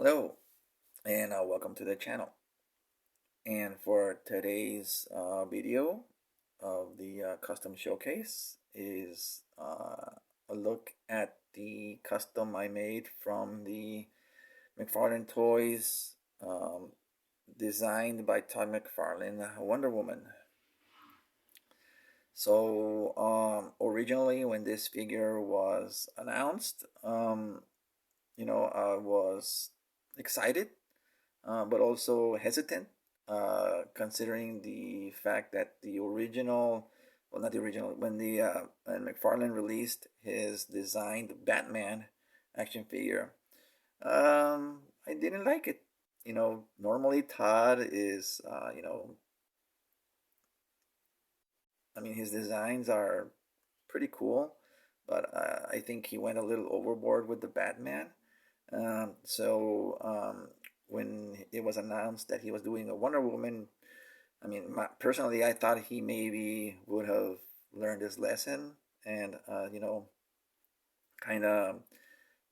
Hello, and welcome to the channel. And for today's video of the custom showcase is a look at the custom I made from the McFarlane Toys, designed by Todd McFarlane, Wonder Woman. So originally, when this figure was announced, I was excited, but also hesitant, considering the fact that the original, well, not the original, when McFarlane released his designed Batman action figure, I didn't like it. Normally Todd is, I mean, his designs are pretty cool, but I think he went a little overboard with the Batman. So when it was announced that he was doing a Wonder Woman, I mean, personally, I thought he maybe would have learned his lesson and, kind of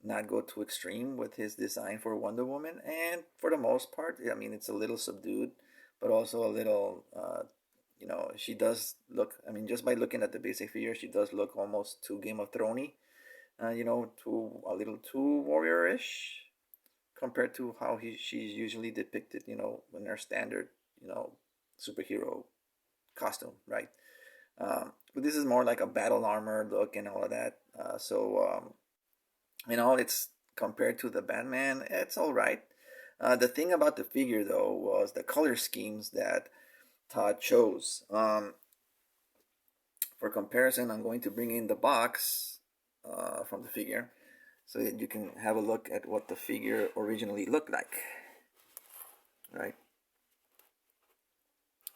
not go too extreme with his design for Wonder Woman. And for the most part, I mean, it's a little subdued, but also a little, she does look, I mean, just by looking at the basic figure, she does look almost too Game of Thrones, too, a little too warrior-ish compared to how she's usually depicted, in her standard, superhero costume, right? But this is more like a battle armor look and all of that. It's compared to the Batman, it's all right. The thing about the figure, though, was the color schemes that Todd chose. For comparison, I'm going to bring in the box from the figure so that you can have a look at what the figure originally looked like, right?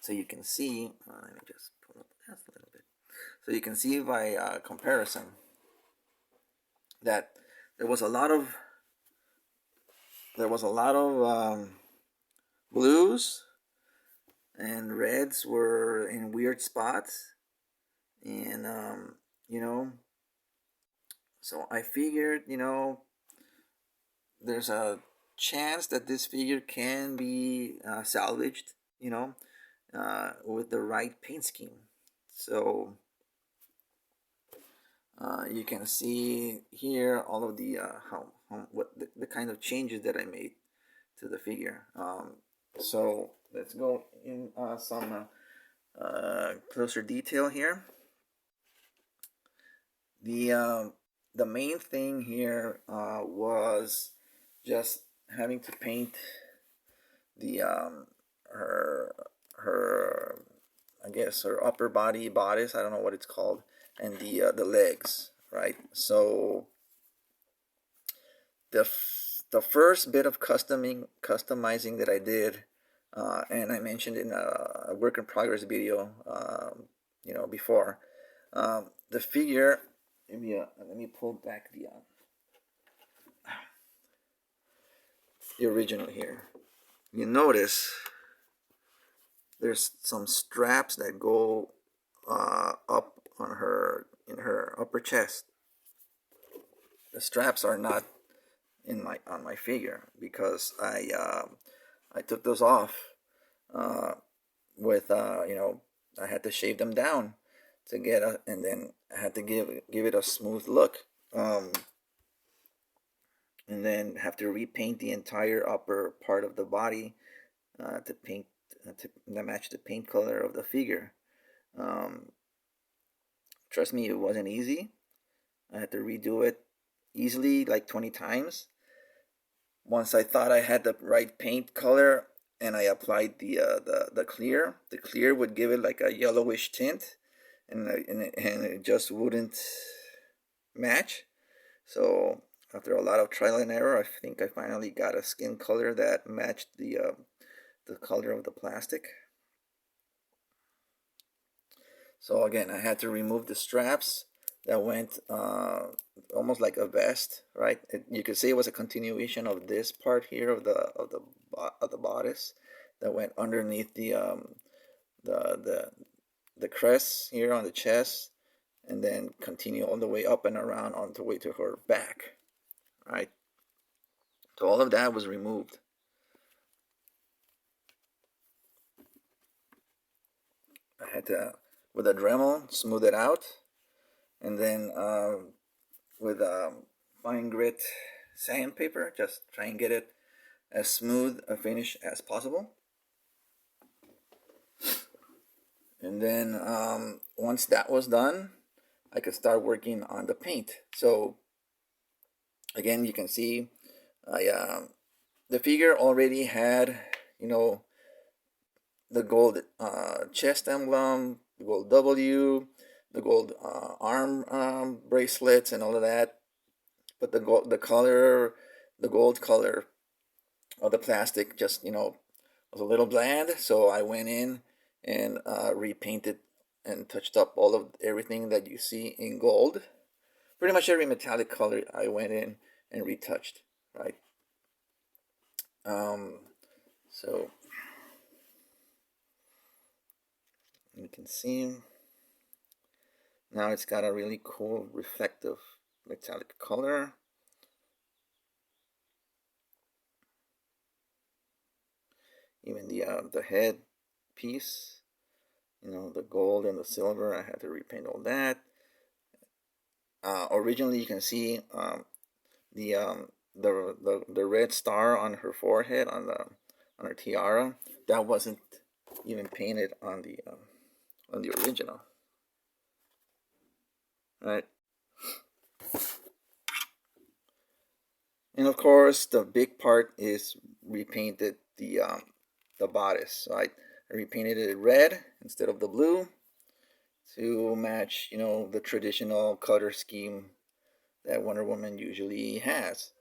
So you can see, let me just pull up just a little bit. So you can see by comparison that there was a lot of blues and reds were in weird spots, and so I figured, there's a chance that this figure can be salvaged, with the right paint scheme. So you can see here all of the what the kind of changes that I made to the figure. So let's go in some closer detail here. The main thing here was just having to paint the her I guess her upper body bodice. I don't know what it's called, and the legs, right? So the first bit of customizing that I did, and I mentioned in a work in progress video, before, the figure. Let me pull back the original here. You notice there's some straps that go up on her in her upper chest. The straps are not on my figure because I took those off with I had to shave them down to get and then I had to give it a smooth look, and then have to repaint the entire upper part of the body to match the paint color of the figure. Trust me, it wasn't easy. I had to redo it easily like 20 times. Once I thought I had the right paint color and I applied the clear would give it like a yellowish tint, and it just wouldn't match. So after a lot of trial and error, I think I finally got a skin color that matched the color of the plastic. So again, I had to remove the straps that went almost like a vest, right? You could say it was a continuation of this part here of the bodice that went underneath the crest here on the chest, and then continue all the way up and around on the way to her back, right? So all all of that was removed. I had to, with a Dremel, smooth it out, and then with fine grit sandpaper, just try and get it as smooth a finish as possible. And then once that was done, I could start working on the paint. So again, you can see the figure already had, the gold chest emblem, the gold W, the gold arm bracelets, and all of that. But the gold color of the plastic just was a little bland. So I went in and repainted and touched up all of everything that you see in gold. Pretty much every metallic color I went in and retouched, right? So you can see now it's got a really cool reflective metallic color. Even the head piece, the gold and the silver, I had to repaint all that. Originally, you can see the red star on her forehead, on her tiara. That wasn't even painted on the original, right? And of course, the big part is repainted the bodice. So I repainted it red instead of the blue to match, the traditional color scheme that Wonder Woman usually has.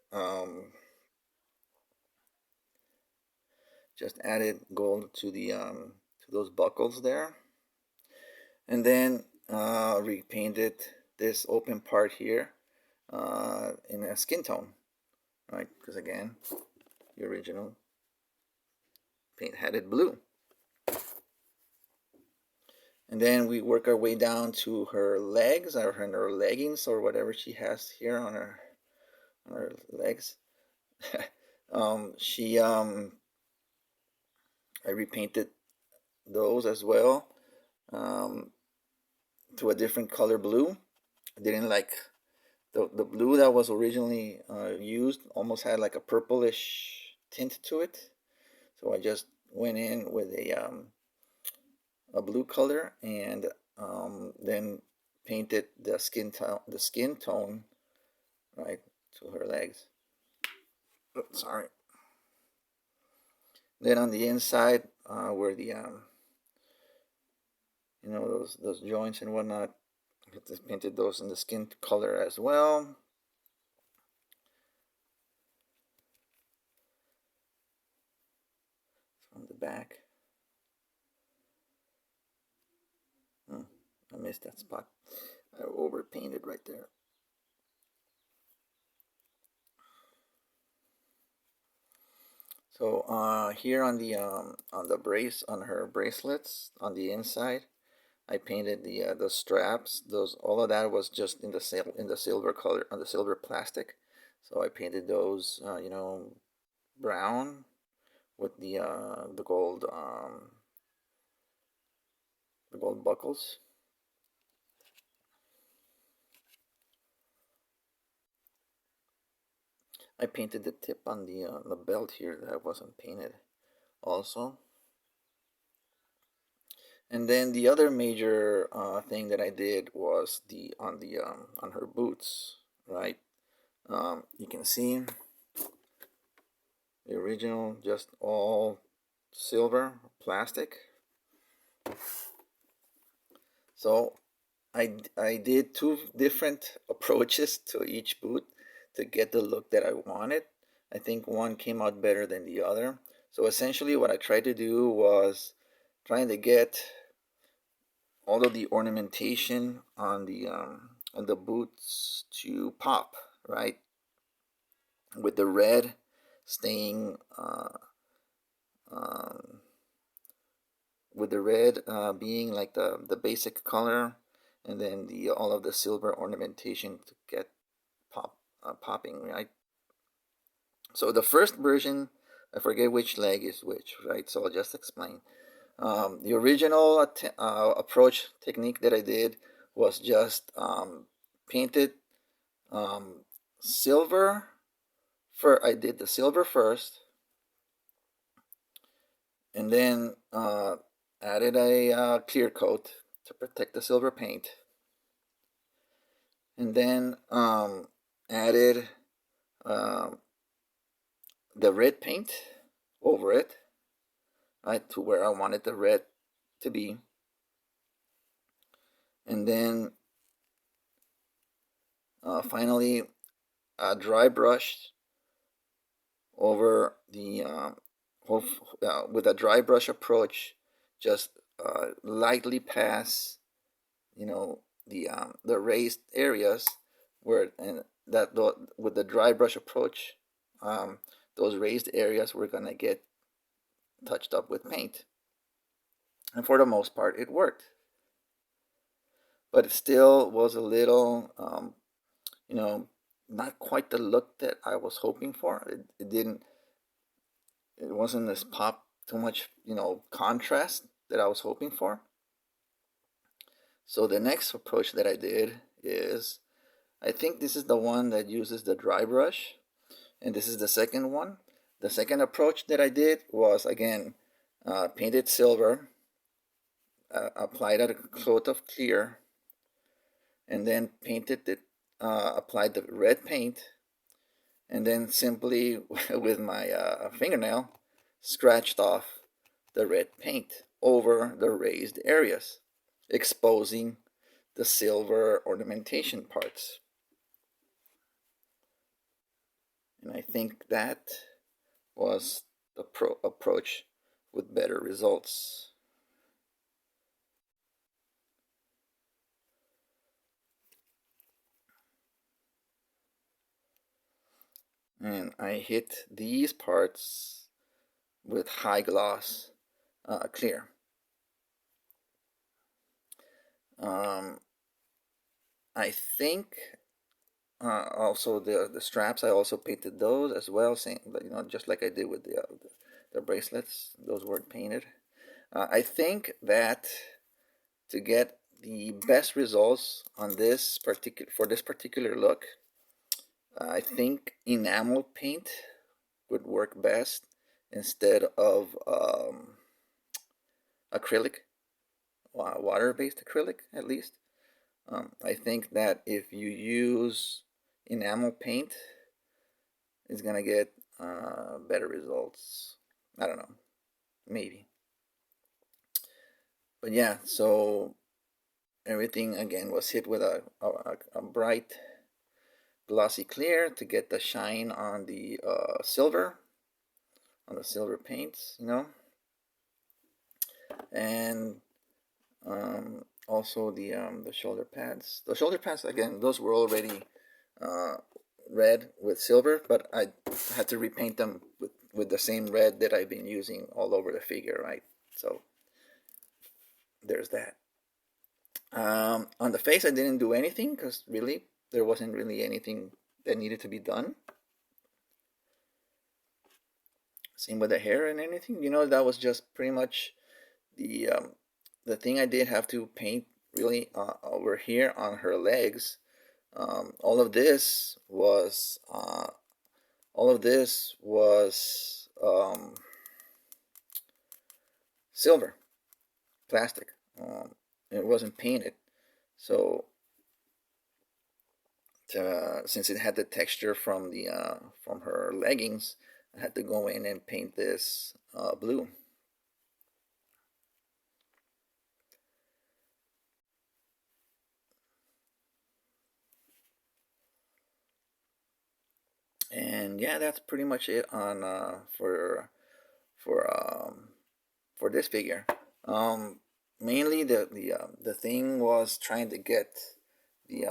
Just added gold to the to those buckles there, and then repainted this open part here in a skin tone, right? Because again, the original paint had it blue. And then we work our way down to her legs, or her leggings, or whatever she has here on her legs. I repainted those as well to a different color blue. I didn't like the blue that was originally used. Almost had like a purplish tint to it, so I just went in with a blue color, and then painted the skin tone right to her legs. Oh, sorry. Then on the inside, where the those joints and whatnot, I just painted those in the skin color as well. From the back. I missed that spot. I overpainted right there. So here on on her bracelets on the inside, I painted the straps. All of that was just in the silver color, on the silver plastic. So I painted those brown with the gold buckles. I painted the tip on the belt here that wasn't painted also. And then the other major thing that I did was on her boots, right? You can see the original, just all silver plastic. So I did two different approaches to each boot to get the look that I wanted. I think one came out better than the other. So essentially what I tried to do was trying to get all of the ornamentation on the boots to pop, right? With the red staying with the red being like the basic color, and then all of the silver ornamentation to get popping, right? So the first version, I forget which leg is which, right? So I'll just explain. The original approach technique that I did was just painted silver. I did the silver first, and then added a clear coat to protect the silver paint, and then added um, the red paint over it, right, to where I wanted the red to be, and then finally dry brushed over the with a dry brush approach, just lightly pass, the raised areas where, and that with the dry brush approach, um, those raised areas were gonna get touched up with paint, and for the most part, it worked. But it still was a little, you know, not quite the look that I was hoping for. It didn't. It wasn't as pop too much, contrast that I was hoping for. So the next approach that I did is, I think this is the one that uses the dry brush, and this is the second one. The second approach that I did was, again, painted silver, applied a coat of clear, and then applied the red paint, and then simply with my fingernail scratched off the red paint over the raised areas, exposing the silver ornamentation parts. And I think that was the approach with better results. And I hit these parts with high gloss clear. I think also the straps, I also painted those as well, same, just like I did with the bracelets. Those weren't painted. I think that to get the best results on this particular look, I think enamel paint would work best instead of acrylic, water-based acrylic, at least. I think that if you use enamel paint, it's gonna get better results. I don't know, maybe. But yeah, so everything again was hit with a bright glossy clear to get the shine on the silver paints, and also the shoulder pads. The shoulder pads, again, those were already red with silver, but I had to repaint them with the same red that I've been using all over the figure, right? So there's that. On the face, I didn't do anything because really there wasn't really anything that needed to be done. Same with the hair and anything. That was just pretty much the thing I did have to paint really over here on her legs. All of this was silver, plastic. It wasn't painted, so since it had the texture from from her leggings, I had to go in and paint this blue. And yeah, that's pretty much it on for for this figure. Mainly the thing was trying to get the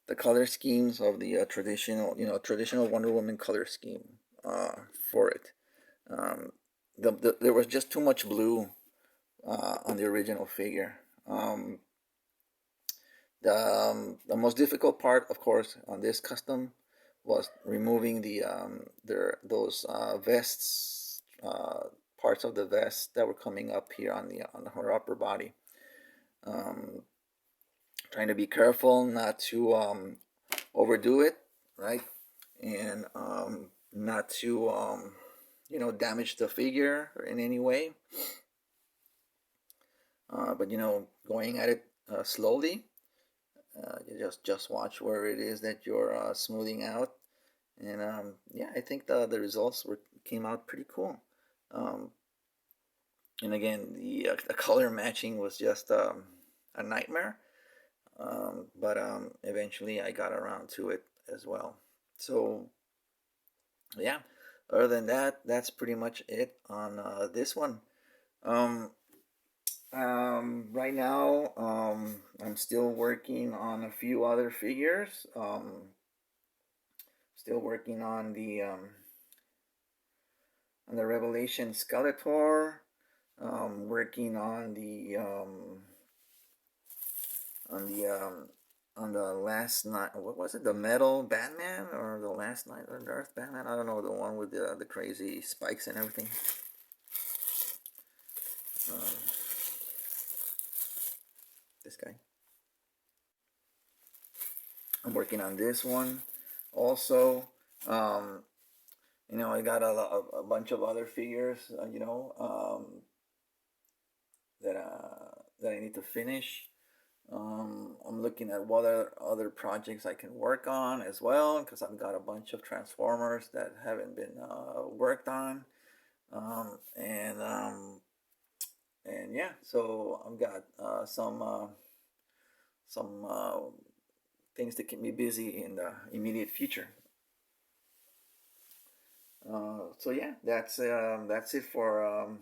the color schemes of the traditional Wonder Woman color scheme for it. Um, there was just too much blue on the original figure. The most difficult part, of course, on this custom was removing those vests, parts of the vest that were coming up here on her upper body. Um, Trying to be careful not to overdo it, right? And not to damage the figure in any way. But going at it slowly. You just watch where it is that you're smoothing out, and yeah, I think the results came out pretty cool. Um, and again, the color matching was just a nightmare, but eventually I got around to it as well. So yeah, other than that, that's pretty much it on this one. Um, right now, I'm still working on a few other figures. Still working on the Revelation Skeletor. Working on the on the last night. What was it? The Metal Batman or the Last Night on Earth Batman? I don't know, the one with the crazy spikes and everything. Um, this guy. I'm working on this one also. Um, I got a bunch of other figures, that I need to finish. I'm looking at what other projects I can work on as well, because I've got a bunch of Transformers that haven't been worked on, and yeah, so I've got some things that keep me busy in the immediate future. So yeah, that's it for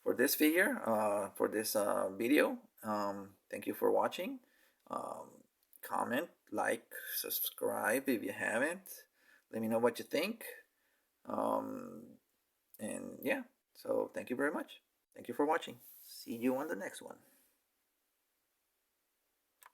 for this figure, for this video. Thank you for watching. Um, Comment, like, subscribe if you haven't. Let me know what you think. Um, and yeah, so thank you very much. Thank you for watching. See you on the next one.